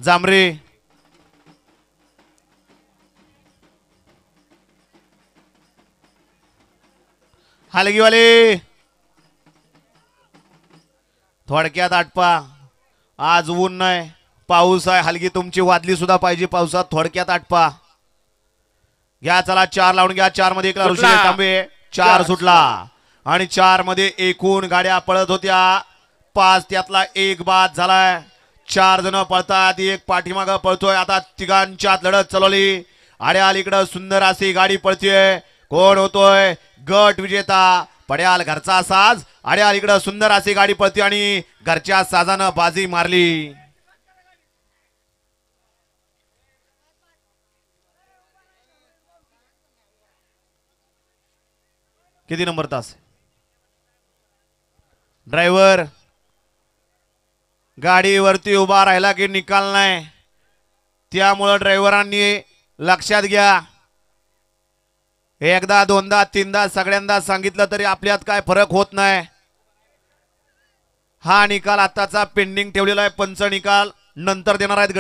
जांभरे हलगीवाले थोडक्यात आटपा. आज ऊन नाही पाऊस आहे. हलगी तुमची वादली सुद्धा पाहिजे पावसात. थोडक्यात आटपा घ्या. चला 4 लावून घ्या. 4 मध्ये एकला ऋषी तांबे 4 सुटला आणि 4 मध्ये एकूण गाड्या पळत होत्या 5 त्यातला एक बाद झालाय. 4 जण पळतात एक पाठीमागं पळतोय. आता तिघांच्यात लढत चालवली. आड्याल इकडं सुंदर अशी गाडी पळतीये. कोण होतोय गट विजेता पड्याल घरचा साज. आड्याल इकडं सुंदर अशी गाडी पळती आणि घरच्या साजानं बाजी मारली. किती नंबर तास ड्रायव्हर गाडीवरती उभा राहिला की निकाल नाही. त्यामुळं ड्रायव्हरांनी लक्षात घ्या. एकदा दोनदा तीनदा सगळ्यांदा सांगितलं तरी आपल्यात काय फरक होत नाही. हा निकाल आताचा पेंडिंग ठेवलेला आहे. पंच निकाल नंतर देणार आहेत.